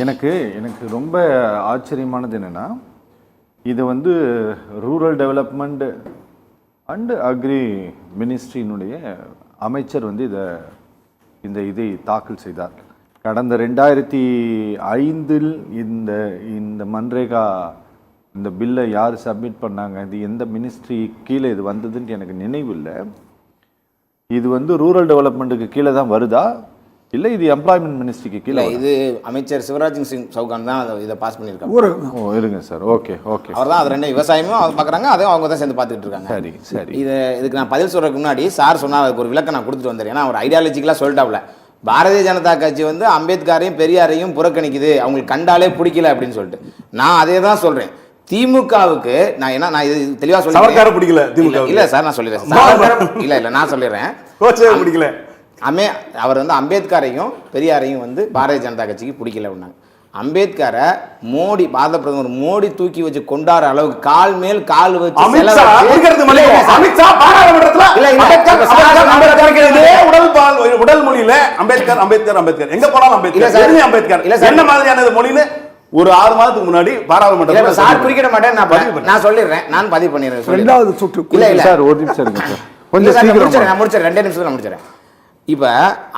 எனக்கு ரொம்ப ஆச்சரியமானது என்னென்னா, இது வந்து ரூரல் டெவலப்மெண்ட் அண்டு அக்ரி மினிஸ்ட்ரியினுடைய அமைச்சர் வந்து இதை தாக்கல் செய்தார். கடந்த 2005 இந்த மன்ரேகா இந்த பில்லை யார் சப்மிட் பண்ணாங்க, இது எந்த மினிஸ்ட்ரி கீழே இது வந்ததுன்னு எனக்கு நினைவில்லை. இது வந்து ரூரல் டெவலப்மெண்ட்டுக்கு கீழே தான் வருதா இல்லை இது எம்ப்ளாய்மெண்ட் மினிஸ்ட்ரிக்கு கீழே? இது அமைச்சர் சிவராஜ் சிங் சௌகான் தான் இதை பாஸ் பண்ணியிருக்காங்க. ஓ இருங்க சார், ஓகே அவர் தான் அது ரெண்டு விவசாயமும் அதை பார்க்குறாங்க, அதையும் அவங்க தான் சேர்ந்து பார்த்துட்டு இருக்காங்க. சரி இதுக்கு நான் பதில் சொல்கிறதுக்கு முன்னாடி சார் சொன்னால் அதுக்கு ஒரு விளக்கம் நான் கொடுத்துட்டு வந்தேன். ஏன்னா அவர் ஐடியாலஜிக்கலாக சொல்லிட்டாப்ல, பாரதிய ஜனதா கட்சி வந்து அம்பேத்கரையும் பெரியாரையும் புறக்கணிக்குது, அவங்களுக்கு கண்டாலே பிடிக்கல அப்படின்னு சொல்லிட்டு. நான் அதே தான் சொல்கிறேன். திமுகவுக்கு நான் இது தெளிவாக சொல்ல பிடிக்கல இல்லை சார், நான் சொல்லிடுறேன். இல்லை நான் சொல்லிடுறேன், பிடிக்கல. அவர் வந்து அம்பேத்கரையும் பெரியாரையும் வந்து பாரதிய ஜனதா கட்சிக்கு பிடிக்கல அப்படின்னாங்க. அம்பேத்கரை பாரத பிரதமர் மோடி தூக்கி வச்சு கொண்டாடுற அளவுக்கு கால் மேல் கால் வச்சு உடல் மொழியில அம்பேத்கர் எங்க போனாலும் அம்பேத்கர் என்ன மாதிரியான மொழின்னு ஒரு 6 மாதத்துக்கு முன்னாடி பாராளுமன்றத்தில் சார் குறிக்கிட மாட்டேன், நான் சொல்லிடுறேன், நான் பதிவு பண்ணிடுறேன். ரெண்டாவது சுற்று சார், ஒரு நிமிஷம் கொஞ்சம் நான் முடிச்சிடறேன், 2 நிமிஷத்துல முடிச்சிடறேன். இப்போ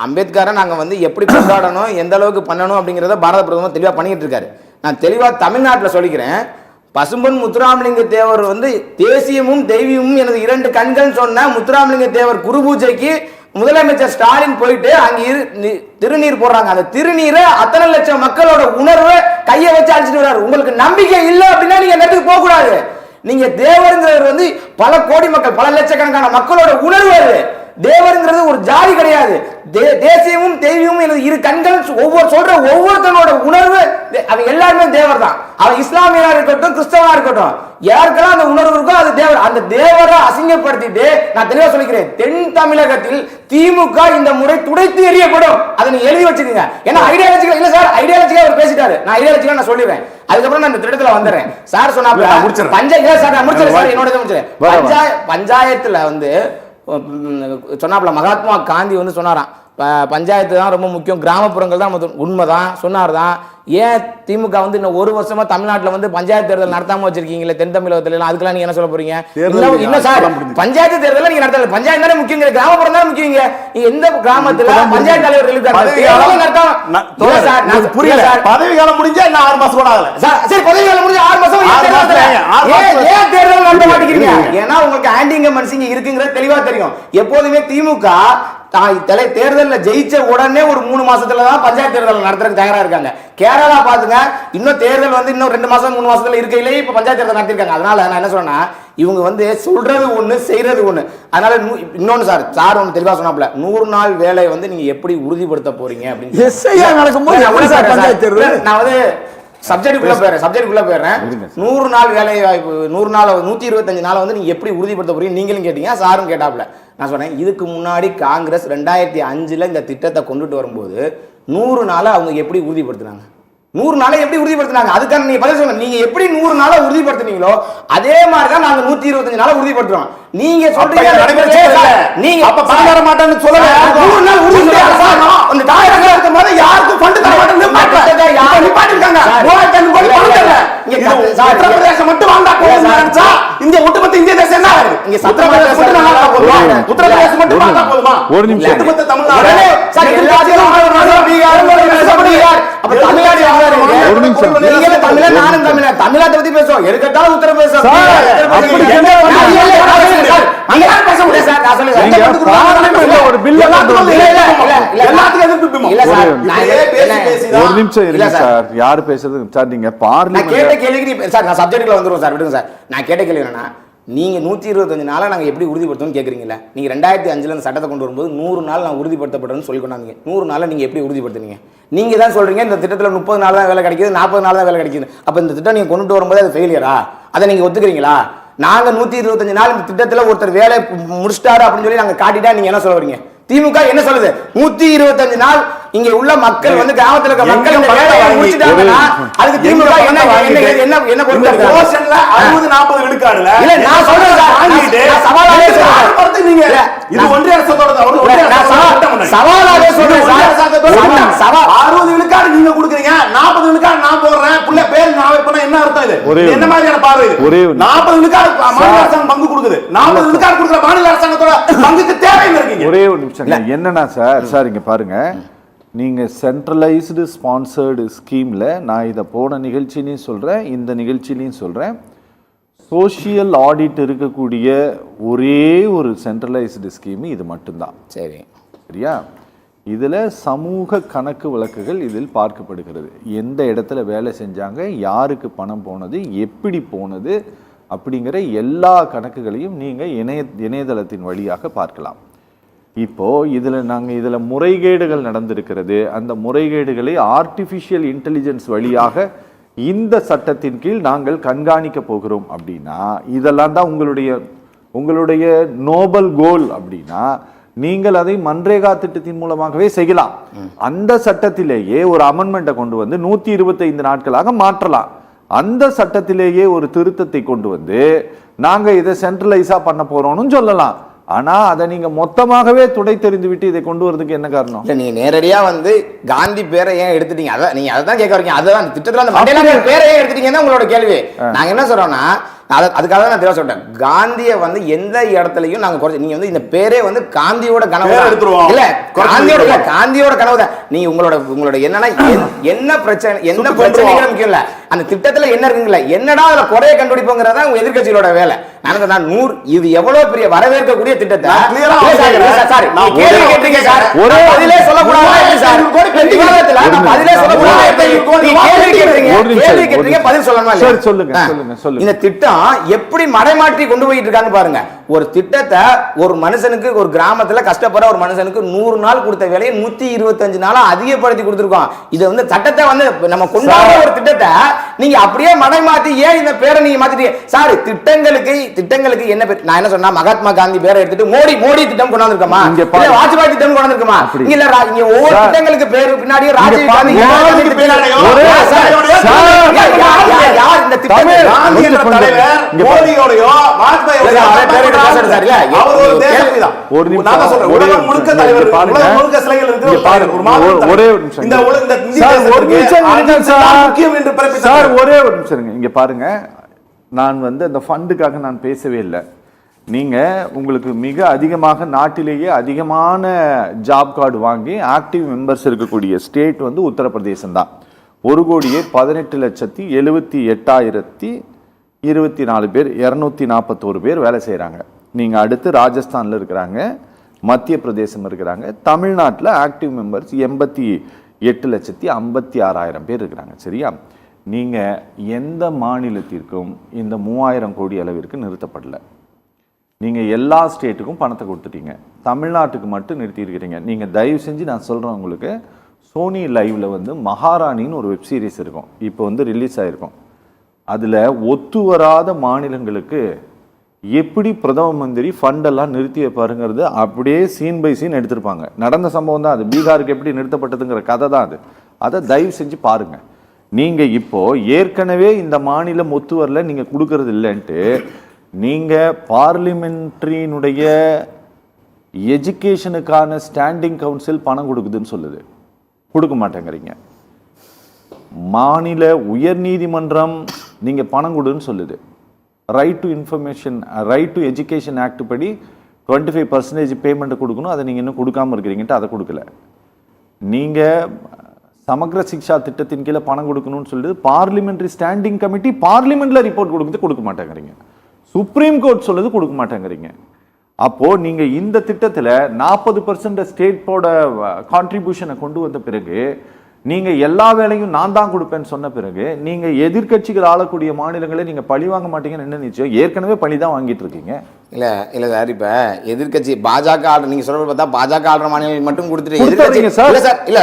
அம்பேத்கரை நாங்கள் வந்து எப்படி கொண்டாடணும், எந்த அளவுக்கு பண்ணணும் அப்படிங்கிறத பாரத பிரதமர் தெளிவாக பண்ணிட்டு இருக்காரு. நான் தெளிவாக தமிழ்நாட்டில் சொல்லிக்கிறேன். பசும்பொன் முத்துராமலிங்க தேவர் வந்து தேசியமும் தெய்வீகமும் எனது 2 கண்கள் சொன்ன முத்துராமலிங்க தேவர் குரு பூஜைக்கு முதலமைச்சர் ஸ்டாலின் போயிட்டு அங்கே திருநீர் போடுறாங்க. அந்த திருநீரை அத்தனை லட்சம் மக்களோட உணர்வை கையை வச்சு அழிச்சிட்டு வர்றாரு. உங்களுக்கு நம்பிக்கை இல்லை அப்படின்னா நீங்க நேரத்துக்கு போக கூடாது. நீங்க தேவருங்கிறவர் வந்து பல கோடி மக்கள், பல லட்சக்கணக்கான மக்களோட உணர்வு. தேவருங்கிறது ஒரு ஜாதி கிடையாது. தேசியமும் தெய்வமும் எனது 2 கண்கள் ஒவ்வொருத்தனோட உணர்வு, அவன் எல்லாருமே தேவர் தான். அவன் இஸ்லாமியா இருக்கட்டும், கிறிஸ்தவா இருக்கட்டும், யாருக்கெல்லாம் அந்த உணர்வு இருக்கோ அது தேவர். அந்த தேவரை அசிங்கப்படுத்திட்டு நான் தெளிவா சொல்லிக்கிறேன், தென் தமிழகத்தில் திமுக இந்த முறை துடைத்து எறியப்படும். அதை நீங்க எழுதி வச்சுக்கோங்க. ஏன்னா ஐடியாலஜிக்கல் இல்ல சார், ஐடியாலஜிக்கா அவர் பேசிட்டாரு. நான் ஐடியாலஜிக்கா நான் சொல்லிடுறேன், அதுக்கப்புறம் நான் இந்த திட்டத்துல வந்துடுறேன். சார் சொன்னாப்ல பஞ்சாயத்துல வந்து சொன்னாப்ல மகாத்மா காந்தி வந்து சொன்னாராம், பஞ்சாயத்து தான் ரொம்ப முக்கியம், கிராமப்புறங்கள் தான் உண்மைதான் சொன்னார் தான். ஏன் திமுக வந்து இன்னும் 1 வருஷமா தமிழ்நாட்டில் வந்து பஞ்சாயத்து தேர்தல் நடத்தாம வச்சிருக்கீங்களே தென் தமிழகத்துல, அதுக்கெல்லாம் நீங்க என்ன சொல்ல போறீங்க? இன்னும் சார் பஞ்சாயத்து தேர்தல் நீங்க நடத்தல, பஞ்சாயத்து தானே முக்கியம், கிராமப்புறம் தானே முக்கியம். எந்த கிராமத்துல பஞ்சாயத்து தலைவர் பதவி காலம் முடிஞ்சா 6 மாசம் கூட ஆகல சார். சரி பதவி காலம் முடிஞ்சா 6 மாசம் ஏன் தேர்தல் நடத்த மாட்டேங்கிறீங்க? ஏன்னா உங்களுக்கு ஆன்டி இன்கம்பன்சி இருக்குங்கிறது தெளிவா தெரியும். எப்போதுமே திமுக தேர்தலில் ஜெயிச்ச உடனே ஒரு 3 மாசத்துல தான் பஞ்சாயத்து தேர்தல் நடத்துறதுக்கு தயாரா இருக்காங்க. கேரளா பாத்துங்க, இன்னும் தேர்தல் வந்து இன்னும் 2 மாசம் 3 மாசத்துல இருக்கையிலே இப்ப பஞ்சாயத்து தேர்தல் நடத்திருக்காங்க. அதனால நான் என்ன சொல்றேன்னா, இவங்க வந்து சொல்றது ஒண்ணு செய்யறது ஒண்ணு. அதனால இன்னொன்னு சார் ஒண்ணு தெளிவா சொன்னாப்ல, 100 நாள் வேலை வந்து நீங்க எப்படி உறுதிப்படுத்த போறீங்க அப்படின்னு. நான் வந்து சப்ஜெக்டுக்குள்ள போயிடுறேன். 100 நாள் வேலை வாய்ப்பு, 100 நாள் 125 நாளை வந்து நீங்க எப்படி உறுதிப்படுத்த போறீங்க நீங்களும் கேட்டீங்க, சாரும் கேட்டாப்ல. நான் சொன்னேன், இதுக்கு முன்னாடி காங்கிரஸ் 2005 இந்த திட்டத்தை கொண்டுட்டு வரும்போது 100 நாளை அவங்க எப்படி உறுதிப்படுத்தினாங்க? 100 நாளை எப்படி உறுதிப்படுத்தினாங்க? அதுக்கான நீங்க பதில் சொல்லுங்க. நீங்க எப்படி 100 நாளை உறுதிப்படுத்தினீங்களோ அதே மாதிரி தான் நாங்க 125 நாளை உறுதிப்படுத்துறோம். நீங்க சொல்றீங்க நீங்க அப்ப பணம் தர மாட்டேன்னு சொல்லல. 100 நாள் உறுதிப்படுத்தணும். அந்த டாயரங்க இருக்கும்போது யாருக்கும் ஃபண்ட் தர மாட்டேன்னு யார் நிப்பாட்டிருக்காங்க. 3000 கோடி பணம் தரல. இங்க உத்தரப்பிரதேசம் மட்டும் வாண்டா போகுதுன்னு நினைச்சா இந்த ஒட்டுமொத்த இந்திய தேசம் என்ன ஆகுது? இங்க உத்தரப்பிரதேசம் மட்டும் வாண்டா போகுமா? உத்தரப்பிரதேசம் மட்டும் வாண்டா போகுமா? ஒரு நிமிஷம். ஒட்டுமொத்த தமிழ்நாடு சார் எல்லாத்தையும் பீகார் அப்ப தமிழ்நாடு ஒரு நிமிஷம். நீங்க தமிழ நானும் தமிழ்நாட்டை பத்தி பேசுவோம். எதுக்கட்டாலும் உத்தரப்பிரதேசம் ஒரு நிமிஷம் இருங்க சார். யாரு பேசுறது சார்? நீங்க பார்லிமென்ட் கேட்ட கேள்விக்கு சார் நான் சப்ஜெக்ட்ல வந்துருவோம் சார், விடுங்க சார். நான் கேட்ட கேள்வி என்னன்னா, நீங்க 125 நாளா நாங்க எப்படி உறுதிப்படுத்தணும்னு கேக்குறீங்களா? நீங்க 2005 அந்த சட்டத்தை கொண்டு வரும்போது 100 நாள் நான் உறுதிப்படுத்தப்பட்டேன்னு சொல்லி கொண்டாந்தீங்க. 100 நாளை நீங்க எப்படி உறுதிப்படுத்துனீங்க? நீங்க தான் சொல்றீங்க இந்த திட்டத்துல 30 நாள் தான் வேலை கிடைக்குது, 40 நாள் தான் வேலை கிடைக்குது. அப்ப இந்த திட்டம் நீங்க கொண்டு வரும்போது அது ஃபெயிலியரா? அதை நீங்க ஒத்துக்கிறீங்களா? நாங்க 125 நாள் இந்த திட்டத்துல ஒருத்தர் வேலை முடிச்சிட்டாரு அப்படின்னு சொல்லி நாங்க காட்டிட்டா நீங்க என்ன சொல்ல வரீங்க? திமுக என்ன சொல்லுது? 125 நாள் இங்க உள்ள மக்கள் வந்து கிராமத்துல இருக்க மக்கள் இந்த வேலையை முடிச்சிட்டாங்கன்னா அதுக்கு திமுக என்ன பொறுப்பு இருக்கு? 60-40 விழுக்காடுல இல்ல நான் சொல்றேன் சார், சவாலாவே சொல்றேன். நீங்க இது ஒன்றிய அரசோட சவாலாவே சொல்றேன் சார். 60 விழுக்காடு நீங்க கொடுக்குறீங்க, 40 என்ன மாதிரியான பார்வை? 40 விழுக்காடு மாநில அரசாங்கம் பங்கு கொடுக்குது. 40 விழுக்காடு கொடுக்குற மாநில அரசாங்கத்தோட பங்குக்கு தேவை இருக்கீங்க. ஒரே ஒரு நிமிஷம். என்னன்னா சார் இங்க பாருங்க, நீங்க சென்ட்ரலைஸ்டு ஸ்பான்சர்டு ஸ்கீம்ல, நான் இதை போன நிகழ்ச்சியிலையும் சொல்றேன், இந்த நிகழ்ச்சியிலையும் சொல்றேன், சோஷியல் ஆடிட் இருக்கக்கூடிய ஒரே ஒரு சென்ட்ரலைஸ்டு ஸ்கீம் இது மட்டும்தான். சரியா? இதில் சமூக கணக்கு வழக்குகள் இதில் பார்க்கப்படுகிறது. எந்த இடத்துல வேலை செஞ்சாங்க, யாருக்கு பணம் போனது, எப்படி போனது அப்படிங்கிற எல்லா கணக்குகளையும் நீங்கள் இணையதளத்தின் வழியாக பார்க்கலாம். இப்போது இதில் முறைகேடுகள் நடந்திருக்கிறது. அந்த முறைகேடுகளை ஆர்டிஃபிஷியல் இன்டெலிஜென்ஸ் வழியாக இந்த சட்டத்தின் கீழ் நாங்கள் கண்காணிக்க போகிறோம். அப்படின்னா இதெல்லாம் தான் உங்களுடைய நோபல் கோல். அப்படின்னா நீங்கள் அதை மன்ரேகா திட்டத்தின் மூலமாகவே செய்யலாம். அந்த சட்டத்திலேயே ஒரு அமெண்ட்மெண்ட்டை கொண்டு வந்து 125 நாட்களாக மாற்றலாம். அந்த சட்டத்திலேயே ஒரு திருத்தத்தை கொண்டு வந்து நாங்க இதை சென்ட்ரலைஸா பண்ண போறோம்னு சொல்லலாம். ஆனா அதை நீங்க மொத்தமாகவே துடை தெரிந்து விட்டு இதை கொண்டு வரதுக்கு என்ன காரணம்? நீங்க நேரடியா வந்து காந்தி பேரை ஏன் எடுத்துட்டீங்க? அதான் நீங்க அதான் கேட்க வரீங்க. அதான் திட்டத்துல அந்த மண்டேலா பேரை ஏன் எடுத்துட்டீங்கன்னு உங்களோட கேள்வி. நாங்க என்ன சொல்றோம்னா, அதுக்காக தான் நான் தெளிவா சொல்றேன். காந்தியை வந்து எந்த இடத்துலயும் நாங்க குறைச்சு, நீங்க வந்து இந்த பேரே வந்து காந்தியோட கனவு இல்ல, காந்தியோட கனவு தான். நீங்க உங்களோட என்னன்னா என்ன பிரச்சனை, என்ன பிரச்சனைகள் முக்கியம் இல்ல, அந்த திட்டத்துல என்ன இருக்குங்களா, என்னடா அதுல குறைய கண்டுபிடிப்போங்கிறதா உங்க எதிர்கட்சிகளோட வேலை. நான் 100 இது எவ்வளவு பெரிய வரவேற்கக்கூடிய திட்டத்தை கேள்வி கேட்டீங்க சார், பதிலே சொல்லக்கூடாது சார், பதிலே சொல்லக்கூடாது, பதில் சொல்லணுமா? இந்த திட்டம் எப்படி மடைமாற்றி கொண்டு போயிட்டு இருக்கான்னு பாருங்க. ஒரு திட்டத்தை ஒரு மனுஷனுக்கு, ஒரு கிராமத்துல கஷ்டப்படுற ஒரு மனுஷனுக்கு 100 நாள் கொடுத்த வேலையை 125 நாளா அதிகப்படுத்தி கொடுத்துருக்கோம். இது வந்து சட்டத்தை வந்து நம்ம கொண்டாடுற ஒரு திட்டத்தை நீங்க அப்படியே மடைமாற்றி ஏன் இந்த பேரை நீங்க மாத்திட்டீங்க சார்? திட்டங்களுக்கு என்ன பேர்? நான் என்ன சொன்னா, மகாத்மா காந்தி பேரை எடுத்துட்டு மோடி திட்டம் கொண்டு வந்திருக்கோமா, வாஜ்பாய் திட்டம் கொண்டு வந்திருக்கோமா? இல்ல இங்க ஒவ்வொரு திட்டங்களுக்கு பேரு பின்னாடியே ராஜீவ் காந்தி இங்க பாருங்க, நான் வந்து அந்த ஃபண்டுக்காக நான் பேசவே இல்லை. நீங்க உங்களுக்கு மிக அதிகமாக நாட்டிலேயே அதிகமான ஜாப் கார்டு வாங்கி ஆக்டிவ் மெம்பர்ஸ் இருக்கக்கூடிய ஸ்டேட் வந்து உத்தரப்பிரதேசம் தான். 1,18,78,024 பேர், 241 பேர் வேலை செய்கிறாங்க. நீங்கள் அடுத்து ராஜஸ்தானில் இருக்கிறாங்க, மத்திய பிரதேசம் இருக்கிறாங்க, தமிழ்நாட்டில் ஆக்டிவ் மெம்பர்ஸ் 88,56,000 பேர் இருக்கிறாங்க. சரியா? நீங்கள் எந்த மாநிலத்திற்கும் இந்த 3000 கோடி அளவிற்கு நிறுத்தப்படலை. நீங்கள் எல்லா ஸ்டேட்டுக்கும் பணத்தை கொடுத்துட்டீங்க, தமிழ்நாட்டுக்கு மட்டும் நிறுத்தியிருக்கிறீங்க. நீங்கள் தயவு செஞ்சு நான் சொல்கிறேன், உங்களுக்கு சோனி லைவ்ல வந்து மகாராணின்னு ஒரு வெப் சீரிஸ் இருக்கும், இப்போ வந்து ரிலீஸ் ஆகிருக்கும். அதில் ஒத்து வராத மாநிலங்களுக்கு எப்படி பிரதம மந்திரி ஃபண்டெல்லாம் நிறுத்தி வைப்பாருங்கிறது அப்படியே சீன் பை சீன் எடுத்திருப்பாங்க. நடந்த சம்பவம் தான் அது. பீகாருக்கு எப்படி நிறுத்தப்பட்டதுங்கிற கதை தான் அது. அதை தயவு செஞ்சு பாருங்கள். நீங்கள் இப்போது ஏற்கனவே இந்த மாநிலம் ஒத்து வரல, நீங்கள் கொடுக்கறது இல்லைன்ட்டு நீங்கள் பார்லிமெண்ட்ரியினுடைய எஜுகேஷனுக்கான ஸ்டாண்டிங் கவுன்சில் பணம் கொடுக்குதுன்னு சொல்லுது, கொடுக்க மாட்டேங்கிறீங்க. மாநில உயர் நீதிமன்றம் நீங்கள் பணம் கொடுன்னு சொல்லுது. Right to information, right to education act படி 25% பேமெண்ட் கொடுக்கணும், அதை நீங்கள் இன்னும் கொடுக்காமல் இருக்கிறீங்கன்ட்டு அதை கொடுக்கல. நீங்கள் சமக்ர சிக்ஷா திட்டத்தின் கீழே பணம் கொடுக்கணும்னு சொல்லிட்டு பார்லிமெண்ட்ரி ஸ்டாண்டிங் கமிட்டி பார்லிமெண்ட்ல ரிப்போர்ட் கொடுக்குறது கொடுக்க மாட்டேங்கிறீங்க. சுப்ரீம் கோர்ட் சொல்லுது கொடுக்க மாட்டேங்கிறீங்க. அப்போ நீங்க இந்த திட்டத்துல 40% ஸ்டேட்டோட கான்ட்ரிபியூஷனை கொண்டு வந்த பிறகு, நீங்க எல்லா வேலையும் நான் தான் கொடுப்பேன்னு சொன்ன பிறகு, நீங்க எதிர்கட்சிகள் ஆளக்கூடிய மாநிலங்களை நீங்க பழி வாங்க மாட்டீங்கன்னு என்ன நிச்சயம்? ஏற்கனவே பழி தான் வாங்கிட்டு இருக்கீங்க. இல்ல சார், இப்ப எதிர்கட்சி பாஜக ஆளுற, நீங்க சொல்றது பார்த்தா பாஜக ஆளுற மாநிலம் மட்டும் கொடுத்துட்டு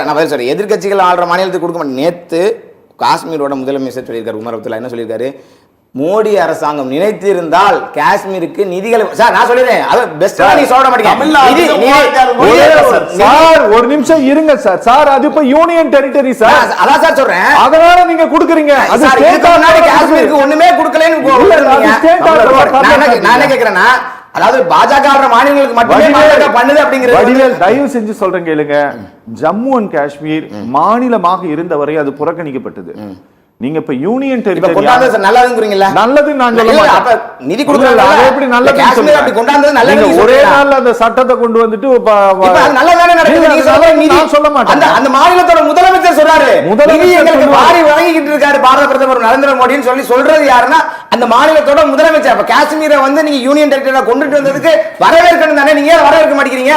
நான் பதில் சொல்றேன், எதிர்கட்சிகள் ஆளுற மாநிலத்துக்கு கொடுக்க மாட்டேன். நேத்து காஷ்மீரோட முதலமைச்சர் சொல்லியிருக்காரு, உமர் அப்துல்லா என்ன சொல்லியிருக்காரு? மோடி அரசாங்கம் நினைத்திருந்தால் காஷ்மீருக்கு நிதிகள், சார் நான் சொல்லிடுறேன், அது பெஸ்டா நீ சொல்ல மாட்டீங்க சார். ஒரு நிமிஷம் இருங்க சார். சார் அது இப்ப யூனியன் டெரிட்டரி சார், அதான் சார் சொல்றேன். அதனால நீங்க கொடுக்குறீங்க. அது முன்னாடி காஷ்மீருக்கு ஒண்ணுமே கொடுக்கலன்னு நான் என்ன கேக்குறேன்னா, அதாவது பாஜக மாநிலங்களுக்கு மட்டுமே பண்ணுது அப்படிங்கிறது. தயவு செஞ்சு சொல்றேன் கேளுங்க. ஜம்மு அண்ட் காஷ்மீர் மாநிலமாக இருந்தவரை அது புறக்கணிக்கப்பட்டது. நீங்க இப்ப யூனியன் இப்ப டெரிட்டரி கொண்டாந்தது நல்லதுங்கறீங்களா? நல்லது நான் சொல்ல இல்ல, மாட்டேன். அப்ப நிதி கொடுக்கறது அது எப்படி நல்லது காஷ்மீர் அப்படி கொண்டாந்தது நல்லது நீங்க ஒரே நாள்ல அந்த சட்டத்தை கொண்டு வந்துட்டு இப்ப அது நல்லதானே நடக்குது? நீங்க சொல்ற நிதி நான் சொல்ல மாட்டேன். அந்த மாநிலத்தோட முதலமைச்சர் சொல்றாரு, நிதி எங்களுக்கு வாரி வழங்கிட்டு இருக்காரு பாரத பிரதமர் நரேந்திர மோடின்னு சொல்றது யாருன்னா அந்த மாநிலத்தோட முதலமைச்சர். அப்ப காஷ்மீரை வந்து நீங்க யூனியன் டெரிட்டரியா கொண்டுட்டு வந்ததுக்கு வரவேற்கணும் தானே, நீங்க ஏன் வரவேற்க மாட்டேங்கிறீங்க?